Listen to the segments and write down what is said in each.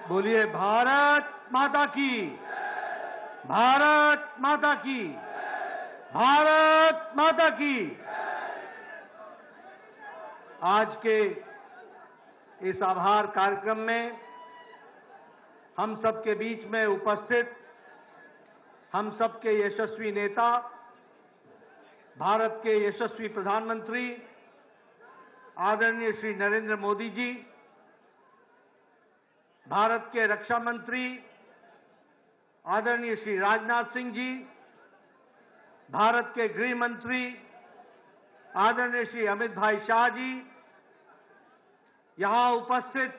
बोलिए भारत माता की, भारत माता की, भारत माता की। आज के इस आभार कार्यक्रम में हम सबके बीच में उपस्थित हम सबके यशस्वी नेता, भारत के यशस्वी प्रधानमंत्री आदरणीय श्री नरेंद्र मोदी जी, भारत के रक्षा मंत्री आदरणीय श्री राजनाथ सिंह जी, भारत के गृह मंत्री आदरणीय श्री अमित भाई शाह जी, यहां उपस्थित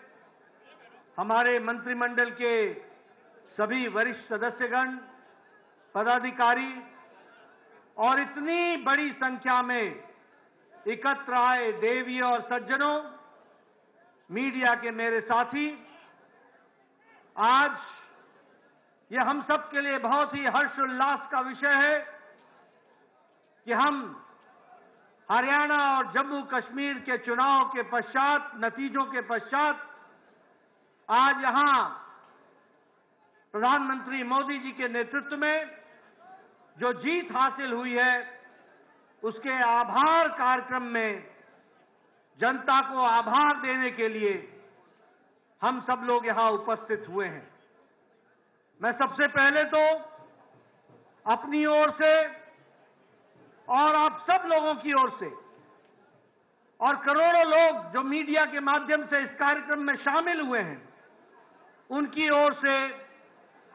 हमारे मंत्रिमंडल के सभी वरिष्ठ सदस्यगण, पदाधिकारी और इतनी बड़ी संख्या में एकत्र आए देवी और सज्जनों, मीडिया के मेरे साथी, आज यह हम सब के लिए बहुत ही हर्षोल्लास का विषय है कि हम हरियाणा और जम्मू कश्मीर के चुनाव के पश्चात, नतीजों के पश्चात आज यहां प्रधानमंत्री मोदी जी के नेतृत्व में जो जीत हासिल हुई है, उसके आभार कार्यक्रम में जनता को आभार देने के लिए हम सब लोग यहां उपस्थित हुए हैं। मैं सबसे पहले तो अपनी ओर से और आप सब लोगों की ओर से और करोड़ों लोग जो मीडिया के माध्यम से इस कार्यक्रम में शामिल हुए हैं, उनकी ओर से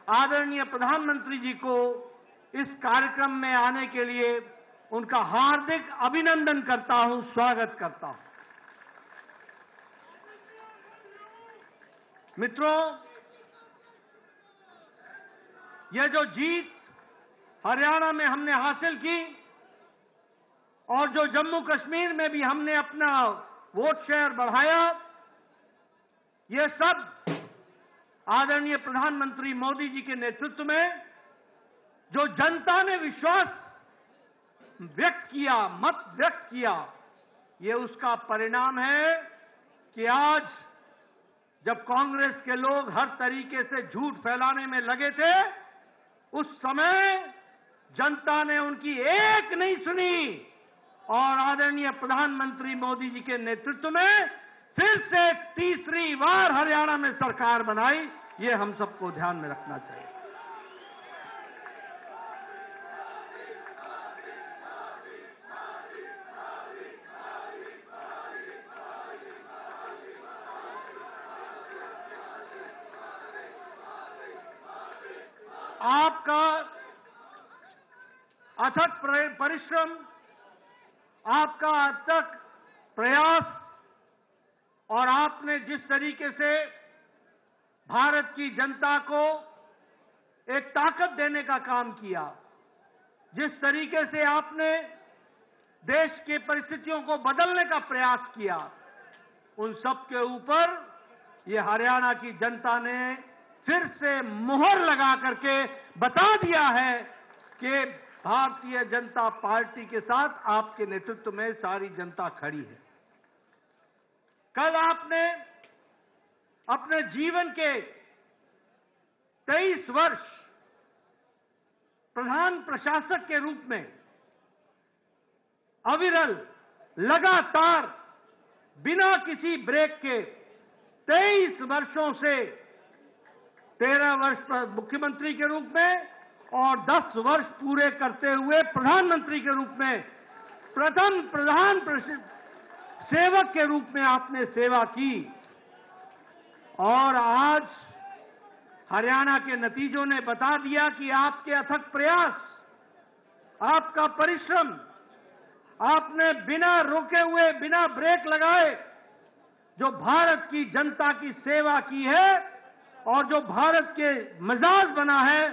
आदरणीय प्रधानमंत्री जी को इस कार्यक्रम में आने के लिए उनका हार्दिक अभिनंदन करता हूं, स्वागत करता हूं। मित्रों, यह जो जीत हरियाणा में हमने हासिल की और जो जम्मू कश्मीर में भी हमने अपना वोट शेयर बढ़ाया, यह सब आदरणीय प्रधानमंत्री मोदी जी के नेतृत्व में जो जनता ने विश्वास व्यक्त किया, मत व्यक्त किया, ये उसका परिणाम है कि आज जब कांग्रेस के लोग हर तरीके से झूठ फैलाने में लगे थे, उस समय जनता ने उनकी एक नहीं सुनी और आदरणीय प्रधानमंत्री मोदी जी के नेतृत्व में फिर से तीसरी बार हरियाणा में सरकार बनाई। ये हम सबको ध्यान में रखना चाहिए। आपका अथक परिश्रम, आपका अथक प्रयास और आपने जिस तरीके से भारत की जनता को एक ताकत देने का काम किया, जिस तरीके से आपने देश की परिस्थितियों को बदलने का प्रयास किया, उन सब के ऊपर ये हरियाणा की जनता ने फिर से मुहर लगा करके बता दिया है कि भारतीय जनता पार्टी के साथ आपके नेतृत्व में सारी जनता खड़ी है। कल आपने अपने जीवन के 23 वर्ष प्रधान प्रशासक के रूप में अविरल, लगातार, बिना किसी ब्रेक के 23 वर्षों से 13 वर्ष पर मुख्यमंत्री के रूप में और 10 वर्ष पूरे करते हुए प्रधानमंत्री के रूप में प्रथम प्रधान सेवक के रूप में आपने सेवा की और आज हरियाणा के नतीजों ने बता दिया कि आपके अथक प्रयास, आपका परिश्रम, आपने बिना रुके हुए, बिना ब्रेक लगाए जो भारत की जनता की सेवा की है और जो भारत के मिजाज बना है,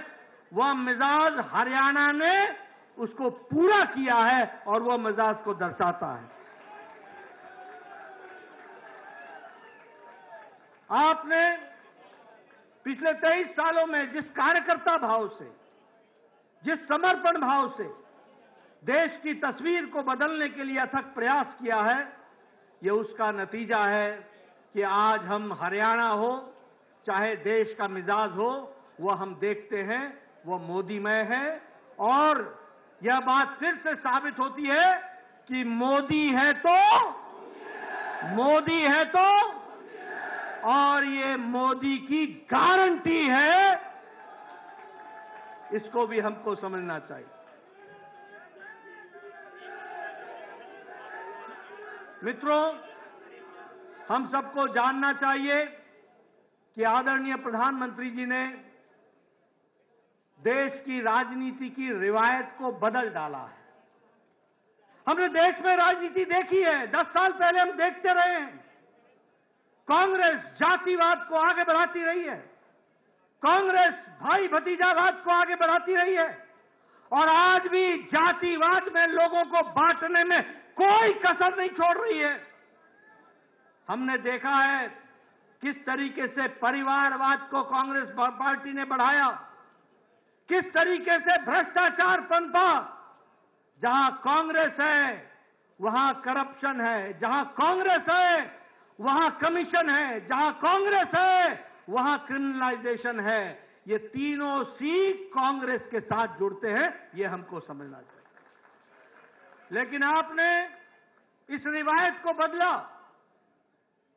वह मिजाज हरियाणा ने उसको पूरा किया है और वह मिजाज को दर्शाता है। आपने पिछले 23 सालों में जिस कार्यकर्ता भाव से, जिस समर्पण भाव से देश की तस्वीर को बदलने के लिए अथक प्रयास किया है, ये उसका नतीजा है कि आज हम हरियाणा हो चाहे देश का मिजाज हो, वो हम देखते हैं, वो मोदीमय है। और यह बात फिर से साबित होती है कि मोदी है तो और ये मोदी की गारंटी है, इसको भी हमको समझना चाहिए। मित्रों, हम सबको जानना चाहिए कि आदरणीय प्रधानमंत्री जी ने देश की राजनीति की रिवायत को बदल डाला है। हमने देश में राजनीति देखी है, 10 साल पहले हम देखते रहे हैं। कांग्रेस जातिवाद को आगे बढ़ाती रही है, कांग्रेस भाई भतीजावाद को आगे बढ़ाती रही है, और आज भी जातिवाद में लोगों को बांटने में कोई कसर नहीं छोड़ रही है। हमने देखा है किस तरीके से परिवारवाद को कांग्रेस पार्टी ने बढ़ाया, किस तरीके से भ्रष्टाचार पनपा। जहां कांग्रेस है वहां करप्शन है, जहां कांग्रेस है वहां कमीशन है, जहां कांग्रेस है वहां क्रिमिनलाइजेशन है। ये तीनों सी कांग्रेस के साथ जुड़ते हैं, ये हमको समझना चाहिए। लेकिन आपने इस रिवायत को बदला,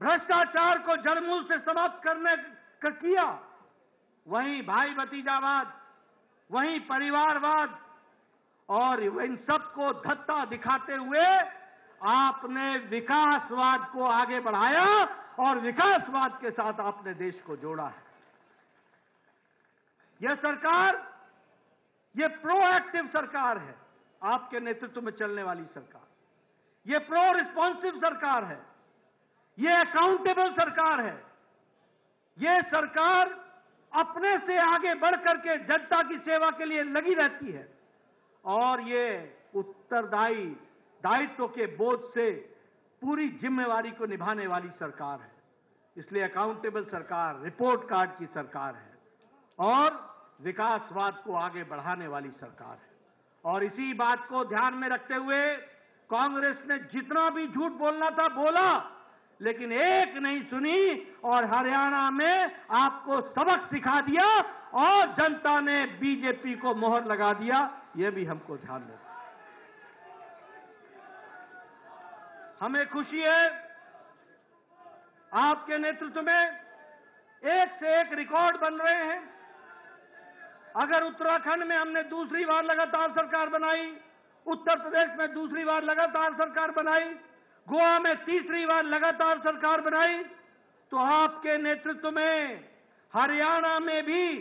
भ्रष्टाचार को जड़मूल से समाप्त करने का किया। वहीं भाई भतीजावाद, वहीं परिवारवाद, और इन सबको धत्ता दिखाते हुए आपने विकासवाद को आगे बढ़ाया और विकासवाद के साथ आपने देश को जोड़ा है। यह सरकार, यह प्रोएक्टिव सरकार है, आपके नेतृत्व में चलने वाली सरकार। यह प्रो रिस्पॉन्सिव सरकार है, यह अकाउंटेबल सरकार है। यह सरकार अपने से आगे बढ़ करके जनता की सेवा के लिए लगी रहती है, और ये उत्तरदायी दायित्व के बोझ से पूरी जिम्मेवारी को निभाने वाली सरकार है। इसलिए अकाउंटेबल सरकार, रिपोर्ट कार्ड की सरकार है और विकासवाद को आगे बढ़ाने वाली सरकार है। और इसी बात को ध्यान में रखते हुए कांग्रेस ने जितना भी झूठ बोलना था बोला, लेकिन एक नहीं सुनी, और हरियाणा में आपको सबक सिखा दिया और जनता ने बीजेपी को मोहर लगा दिया। यह भी हमको ध्यान रखना। हमें खुशी है आपके नेतृत्व में एक से एक रिकॉर्ड बन रहे हैं। अगर उत्तराखंड में हमने दूसरी बार लगातार सरकार बनाई, उत्तर प्रदेश में दूसरी बार लगातार सरकार बनाई, गोवा में तीसरी बार लगातार सरकार बनाई, तो आपके नेतृत्व में हरियाणा में भी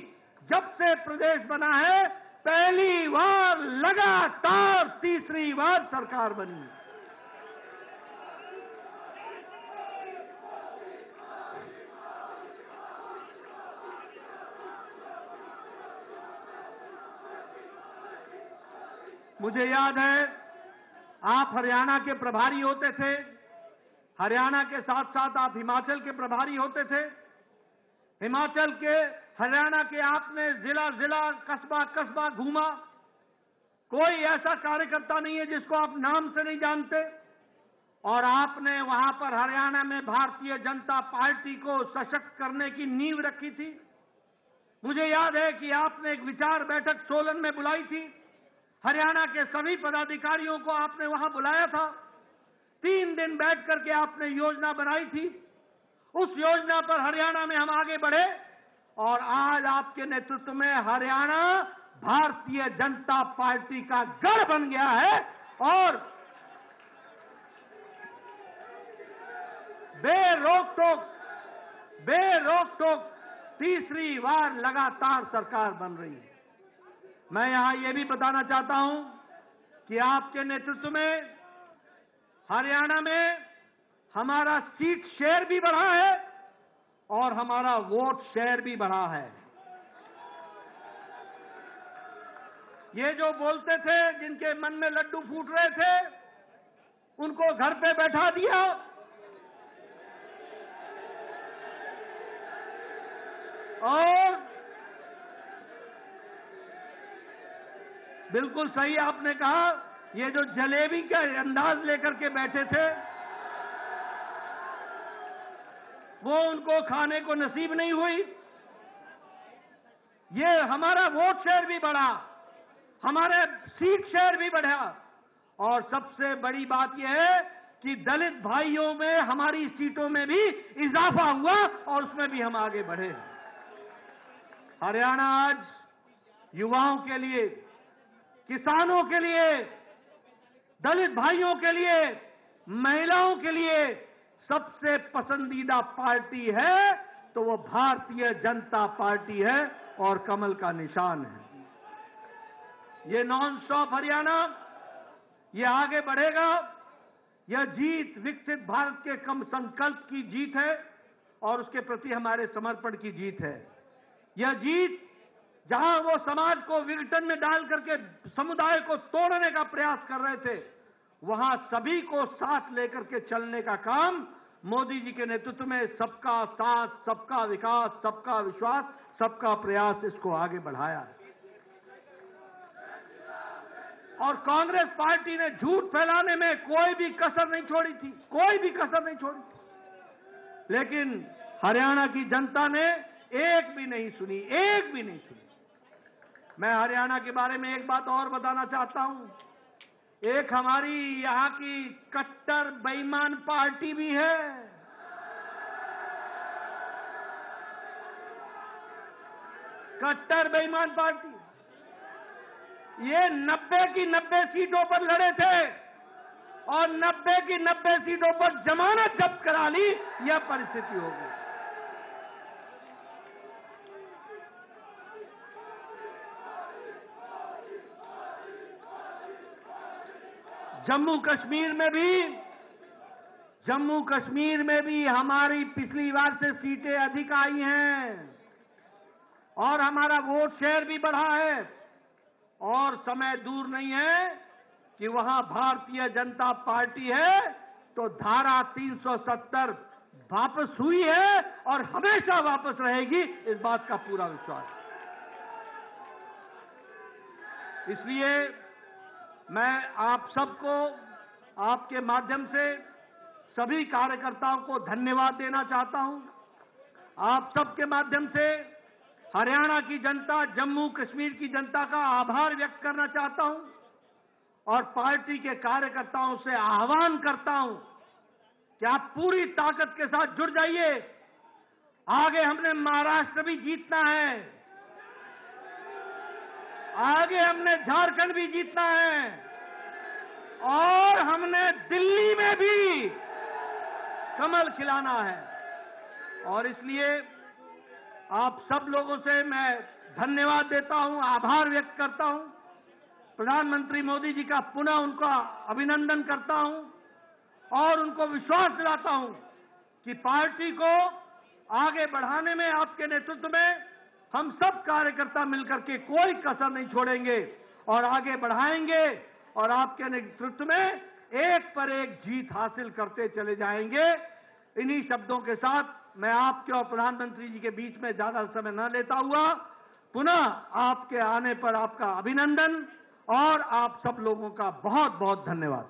जब से प्रदेश बना है पहली बार लगातार तीसरी बार सरकार बनी। मुझे याद है आप हरियाणा के प्रभारी होते थे, हरियाणा के साथ साथ आप हिमाचल के प्रभारी होते थे। हिमाचल के, हरियाणा के आपने जिला जिला, कस्बा कस्बा घूमा। कोई ऐसा कार्यकर्ता नहीं है जिसको आप नाम से नहीं जानते। और आपने वहां पर हरियाणा में भारतीय जनता पार्टी को सशक्त करने की नींव रखी थी। मुझे याद है कि आपने एक विचार बैठक सोलन में बुलाई थी, हरियाणा के सभी पदाधिकारियों को आपने वहां बुलाया था। 3 दिन बैठ करके आपने योजना बनाई थी। उस योजना पर हरियाणा में हम आगे बढ़े, और आज आपके नेतृत्व में हरियाणा भारतीय जनता पार्टी का गढ़ बन गया है, और बेरोक-टोक तीसरी बार लगातार सरकार बन रही है। मैं यहां यह भी बताना चाहता हूं कि आपके नेतृत्व में हरियाणा में हमारा सीट शेयर भी बढ़ा है और हमारा वोट शेयर भी बढ़ा है। ये जो बोलते थे, जिनके मन में लड्डू फूट रहे थे, उनको घर पे बैठा दिया, और बिल्कुल सही आपने कहा, ये जो जलेबी का अंदाज लेकर के बैठे थे वो उनको खाने को नसीब नहीं हुई। ये हमारा वोट शेयर भी बढ़ा, हमारे सीट शेयर भी बढ़ा, और सबसे बड़ी बात यह है कि दलित भाइयों में हमारी सीटों में भी इजाफा हुआ और उसमें भी हम आगे बढ़े। हरियाणा आज युवाओं के लिए, किसानों के लिए, दलित भाइयों के लिए, महिलाओं के लिए सबसे पसंदीदा पार्टी है तो वो भारतीय जनता पार्टी है और कमल का निशान है। ये नॉन स्टॉप हरियाणा, ये आगे बढ़ेगा। यह जीत विकसित भारत के कम संकल्प की जीत है और उसके प्रति हमारे समर्पण की जीत है। यह जीत जहां वो समाज को विघटन में डाल करके समुदाय को तोड़ने का प्रयास कर रहे थे, वहां सभी को साथ लेकर के चलने का काम मोदी जी के नेतृत्व में सबका साथ, सबका विकास, सबका विश्वास, सबका प्रयास इसको आगे बढ़ाया है। और कांग्रेस पार्टी ने झूठ फैलाने में कोई भी कसर नहीं छोड़ी थी, कोई भी कसर नहीं छोड़ी थी, लेकिन हरियाणा की जनता ने एक भी नहीं सुनी, एक भी नहीं सुनी। मैं हरियाणा के बारे में एक बात और बताना चाहता हूं। एक हमारी यहां की कट्टर बेईमान पार्टी भी है। कट्टर बेईमान पार्टी, ये 90 की 90 सीटों पर लड़े थे और 90 की 90 सीटों पर जमानत जब्त करा ली। यह परिस्थिति हो गई। जम्मू कश्मीर में भी हमारी पिछली बार से सीटें अधिक आई हैं और हमारा वोट शेयर भी बढ़ा है और समय दूर नहीं है कि वहां भारतीय जनता पार्टी है तो धारा 370 वापस हुई है और हमेशा वापस रहेगी, इस बात का पूरा विश्वास है। इसलिए मैं आप सबको आपके माध्यम से सभी कार्यकर्ताओं को धन्यवाद देना चाहता हूं। आप सबके माध्यम से हरियाणा की जनता, जम्मू कश्मीर की जनता का आभार व्यक्त करना चाहता हूं और पार्टी के कार्यकर्ताओं से आह्वान करता हूं कि आप पूरी ताकत के साथ जुड़ जाइए। आगे हमने महाराष्ट्र भी जीतना है, आगे हमने झारखंड भी जीतना है और हमने दिल्ली में भी कमल खिलाना है। और इसलिए आप सब लोगों से मैं धन्यवाद देता हूं, आभार व्यक्त करता हूं। प्रधानमंत्री मोदी जी का पुनः उनका अभिनंदन करता हूं और उनको विश्वास दिलाता हूं कि पार्टी को आगे बढ़ाने में आपके नेतृत्व में हम सब कार्यकर्ता मिलकर के कोई कसर नहीं छोड़ेंगे और आगे बढ़ाएंगे और आपके नेतृत्व में एक पर एक जीत हासिल करते चले जाएंगे। इन्हीं शब्दों के साथ मैं आपके और प्रधानमंत्री जी के बीच में ज्यादा समय न लेता हुआ पुनः आपके आने पर आपका अभिनंदन और आप सब लोगों का बहुत बहुत धन्यवाद।